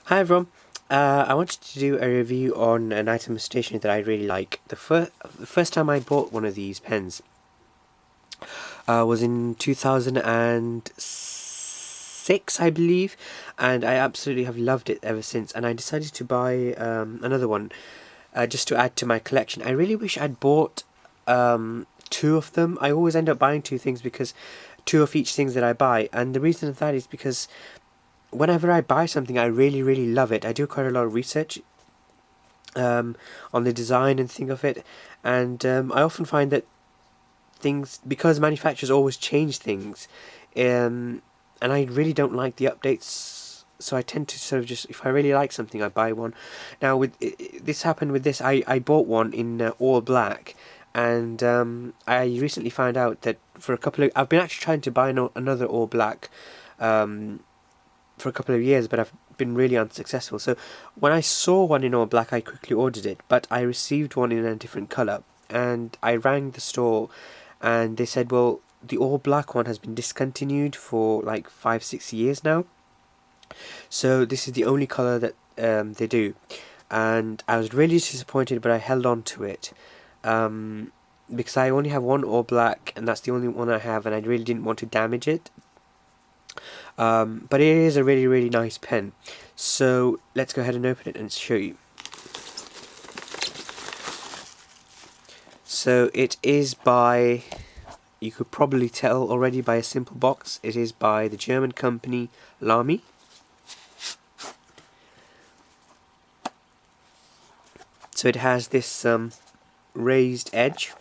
Hi everyone, I wanted to do a review on an item of stationery that I really like. The first time I bought one of these pens was in 2006, I believe, and I absolutely have loved it ever since. And I decided to buy another one just to add to my collection. I really wish I'd bought two of them. I always end up buying two things because two of each things that I buy, and the reason of that is because whenever I buy something, I really love it. I do quite a lot of research on the design and thing of it, and I often find that things, because manufacturers always change things, and I really don't like the updates, so I tend to sort of just, if I really like something, I buy one. Now with this happened with this, I bought one in all black, and I recently found out that for a couple of, I've been actually trying to buy another all black for a couple of years, but I've been really unsuccessful. So when I saw one in all black, I quickly ordered it, but I received one in a different colour, and I rang the store, and they said, well, the all black one has been discontinued for like 5-6 years now, so this is the only colour that they do. And I was really disappointed, but I held on to it because I only have one all black, and that's the only one I have, and I really didn't want to damage it. But it is a really nice pen, so let's go ahead and open it and show you. So it is by, you could probably tell already by a simple box, it is by the German company Lamy. So it has this raised edge,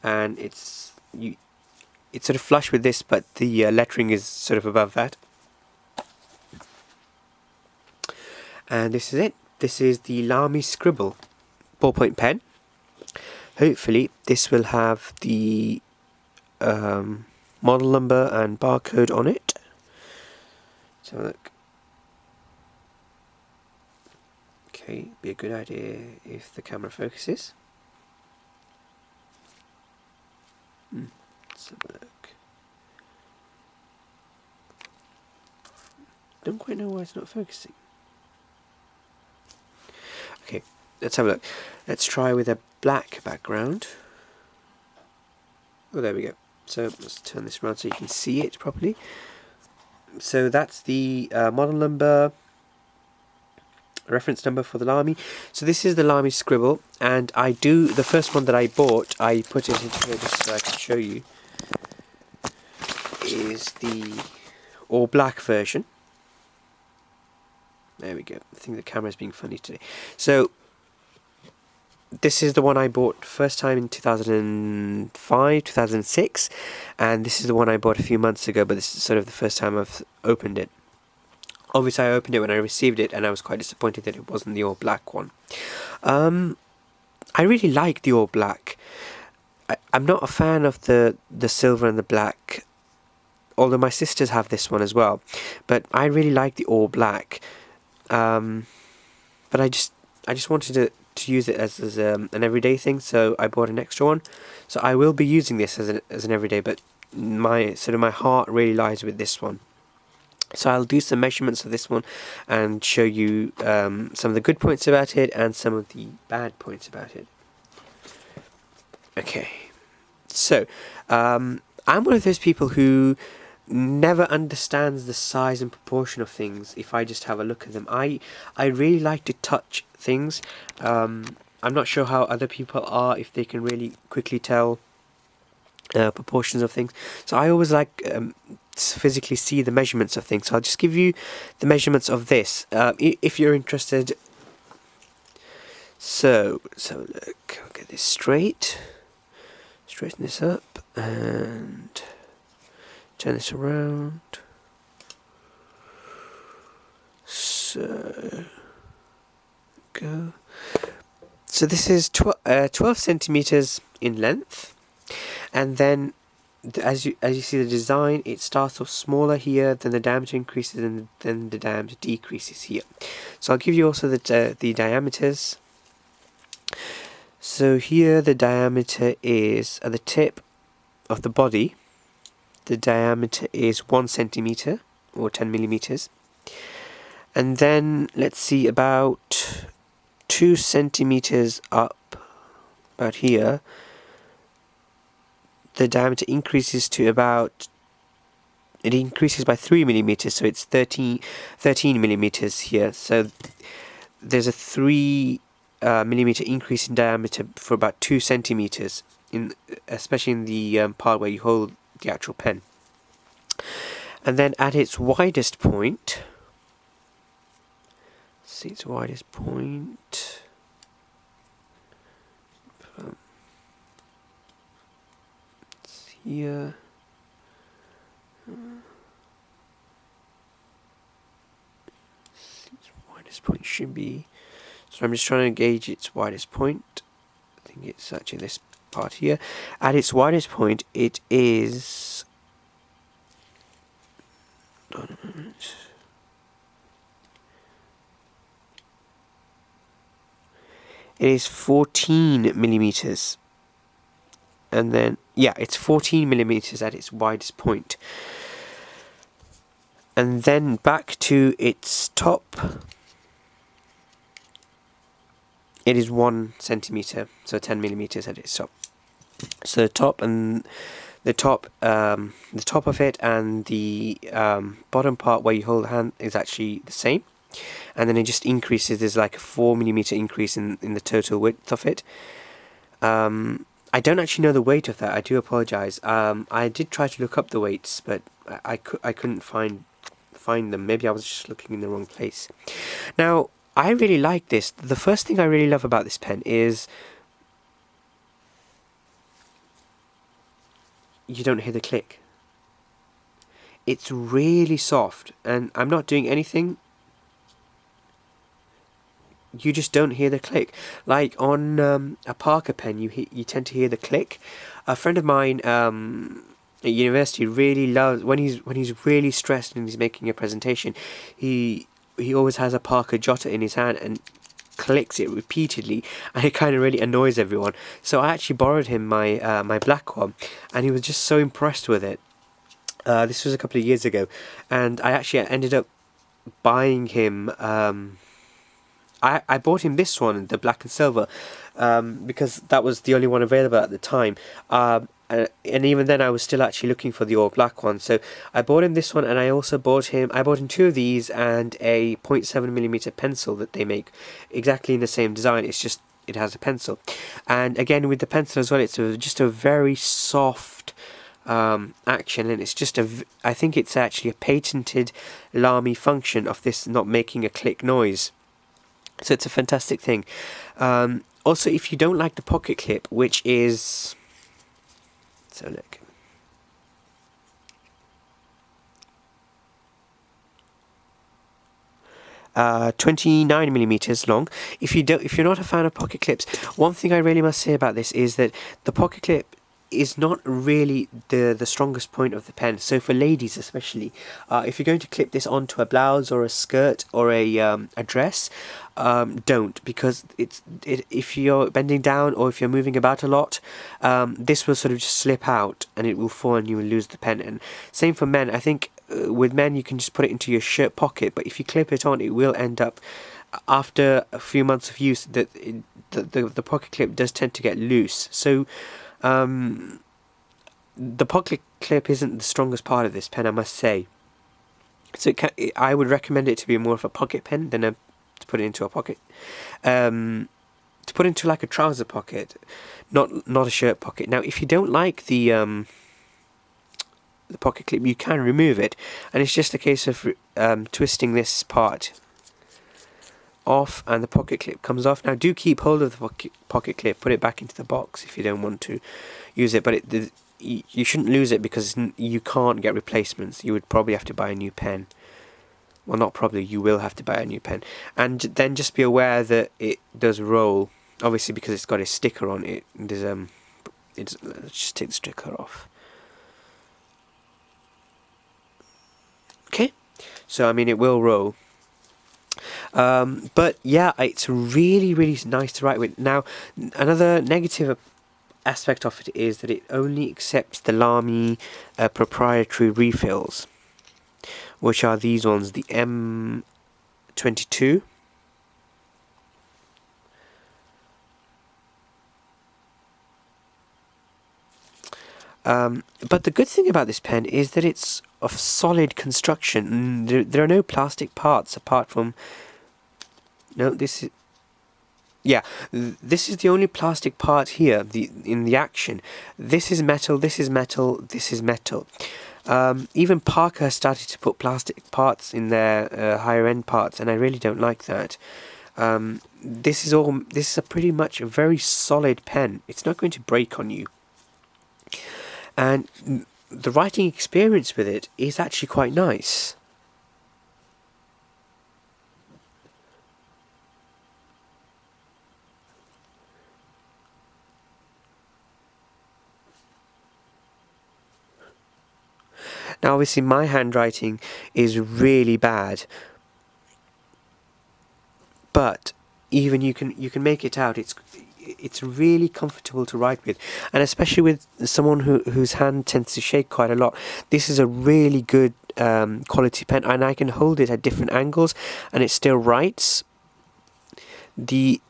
and it's sort of flush with this, but the lettering is sort of above that. And this is it. This is the Lamy Scribble Ballpoint pen. Hopefully this will have the model number and barcode on it. So look. Okay, be a good idea if the camera focuses. Let's have a look. Don't quite know why it's not focusing. Okay, let's have a look. Let's try with a black background. Oh, there we go. So let's turn this around so you can see it properly. So that's the model number, reference number for the Lamy. So this is the Lamy Scribble, and the first one that I bought, I put it into here just so I can show you, is the all black version. There we go. I think the camera's being funny today. So this is the one I bought first time in 2005, 2006, and this is the one I bought a few months ago, but this is sort of the first time I've opened it. Obviously I opened it when I received it, and I was quite disappointed that it wasn't the all black one. I really like the all black. I'm not a fan of the silver and the black, although my sisters have this one as well, but I really like the all black. But I just wanted to use it as an everyday thing, so I bought an extra one. So I will be using this as an everyday, but my heart really lies with this one. So I'll do some measurements of this one and show you some of the good points about it and some of the bad points about it. Okay, so I'm one of those people who never understands the size and proportion of things if I just have a look at them. I really like to touch things. I'm not sure how other people are, if they can really quickly tell proportions of things. So I always like to physically see the measurements of things. So I'll just give you the measurements of this if you're interested. So let's have a look. I'll get this straight. Straighten this up and turn this around. So go. So this is 12 centimeters in length, and then as you see the design, it starts off smaller here, then the diameter increases, and then the diameter decreases here. So I'll give you also the diameters. So here the diameter is at the tip of the body. The diameter is 1 centimeter or 10 millimeters, And then let's see, about 2 centimeters up, about here, the diameter increases to about, it increases by 3 millimeters, so it's 13 millimeters here. So there's a 3 millimeter increase in diameter for about 2 centimeters, especially in the part where you hold the actual pen. And then at its widest point, see its widest point, it's here. Its widest point should be, so I'm just trying to gauge its widest point. I think it's actually this part here. At its widest point, it is, it is 14 millimeters. And then, yeah, it's 14 millimeters at its widest point. And then back to its top, it is 1 centimeter, so 10 millimeters at its top. So the top and the top of it and the bottom part where you hold the hand is actually the same, and then it just increases. There's like a 4 millimeter increase in the total width of it. I don't actually know the weight of that. I do apologize. I did try to look up the weights, but I couldn't find them. Maybe I was just looking in the wrong place. Now, I really like this. The first thing I really love about this pen is you don't hear the click. It's really soft, and I'm not doing anything. You just don't hear the click. Like on a Parker pen, you tend to hear the click. A friend of mine at university really loves when he's really stressed and he's making a presentation. He always has a Parker Jotter in his hand and clicks it repeatedly, and it kind of really annoys everyone. So I actually borrowed him my my black one, and he was just so impressed with it. This was a couple of years ago, and I actually ended up buying him. I bought him this one, the black and silver, because that was the only one available at the time. And even then I was still actually looking for the all black one, so I bought him this one, and I also bought him 2 of these and a 0.7mm pencil that they make exactly in the same design. It's just it has a pencil, and again with the pencil as well, it's just a very soft action, and it's just I think it's actually a patented Lamy function of this not making a click noise. So it's a fantastic thing. Also, if you don't like the pocket clip, which is, so look, uh, 29mm long. If you're not a fan of pocket clips, one thing I really must say about this is that the pocket clip is not really the strongest point of the pen. So for ladies especially, if you're going to clip this onto a blouse or a skirt or a dress, don't, because if you're bending down or if you're moving about a lot, this will sort of just slip out and it will fall and you will lose the pen. And same for men. I think with men you can just put it into your shirt pocket, but if you clip it on, it will end up, after a few months of use, that the pocket clip does tend to get loose. So the pocket clip isn't the strongest part of this pen, I must say. So I would recommend it to be more of a pocket pen than to put it into a pocket. To put into like a trouser pocket, not a shirt pocket. Now, if you don't like the pocket clip, you can remove it, and it's just a case of twisting this part off and the pocket clip comes off. Now do keep hold of the pocket clip, put it back into the box if you don't want to use it, but you shouldn't lose it, because you can't get replacements. You would probably have to buy a new pen. Well, not probably, you will have to buy a new pen. And then just be aware that it does roll, obviously, because it's got a sticker on it. There's let's just take the sticker off. Okay, so I mean it will roll. But yeah, it's really nice to write with. Now, another negative aspect of it is that it only accepts the Lamy proprietary refills, which are these ones, the M 22. But the good thing about this pen is that it's of solid construction. There are no plastic parts apart from... No, this is... Yeah, this is the only plastic part here in the action. This is metal, this is metal, this is metal. Even Parker started to put plastic parts in their higher end parts, and I really don't like that. This is a pretty much a very solid pen. It's not going to break on you. And the writing experience with it is actually quite nice. Now obviously my handwriting is really bad, but even you can make it out. It's really comfortable to write with, and especially with someone whose hand tends to shake quite a lot. This is a really good quality pen, and I can hold it at different angles and it still writes. The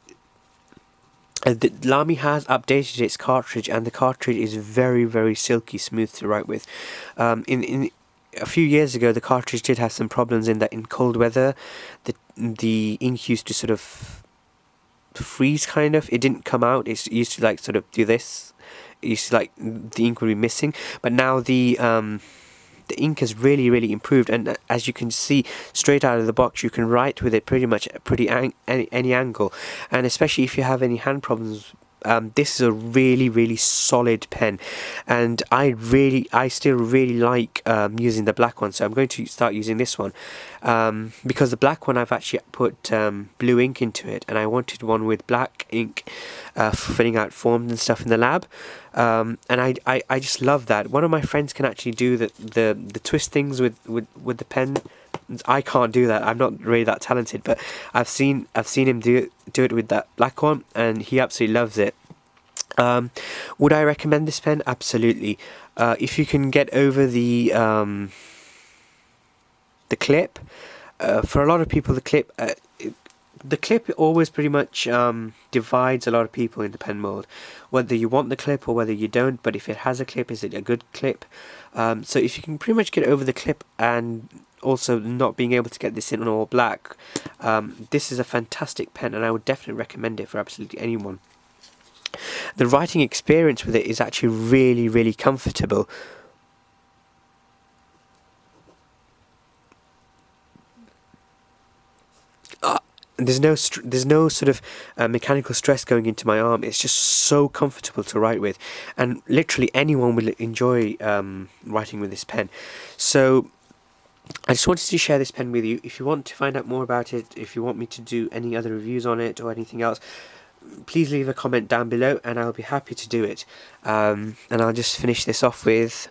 Lamy has updated its cartridge, and the cartridge is very, very silky smooth to write with. In a few years ago, the cartridge did have some problems in that in cold weather, the ink used to sort of freeze, kind of. It didn't come out. It used to like sort of do this. It used to like the ink would be missing. But now the ink has really, really improved, and as you can see straight out of the box, you can write with it pretty much any angle, and especially if you have any hand problems. This is a really, really solid pen, and I still really like using the black one, so I'm going to start using this one, because the black one I've actually put blue ink into it, and I wanted one with black ink for filling out forms and stuff in the lab, and I just love that. One of my friends can actually do the twist things with the pen. I can't do that. I'm not really that talented, but I've seen him do it with that black one, and he absolutely loves it. Would I recommend this pen? Absolutely. If you can get over the clip, for a lot of people, the clip always pretty much divides a lot of people in the pen mold, whether you want the clip or whether you don't. But if it has a clip, is it a good clip? So if you can pretty much get over the clip and also not being able to get this in all black, this is a fantastic pen, and I would definitely recommend it for absolutely anyone. The writing experience with it is actually really, really comfortable. There's no sort of mechanical stress going into my arm. It's just so comfortable to write with, and literally anyone will enjoy writing with this pen. So I just wanted to share this pen with you. If you want to find out more about it, if you want me to do any other reviews on it or anything else, please leave a comment down below and I'll be happy to do it. And I'll just finish this off with...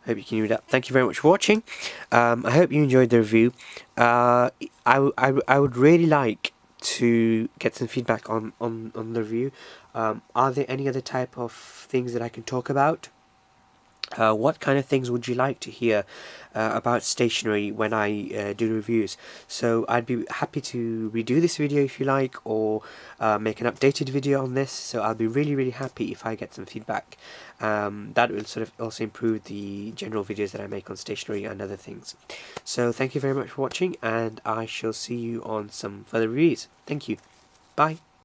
Hope you can read that. Thank you very much for watching. I hope you enjoyed the review. I would really like to get some feedback on the review. Are there any other type of things that I can talk about? What kind of things would you like to hear about stationery when I do reviews? So I'd be happy to redo this video if you like, or make an updated video on this. So I'll be really, really happy if I get some feedback. That will sort of also improve the general videos that I make on stationery and other things. So thank you very much for watching, and I shall see you on some further reviews. Thank you. Bye.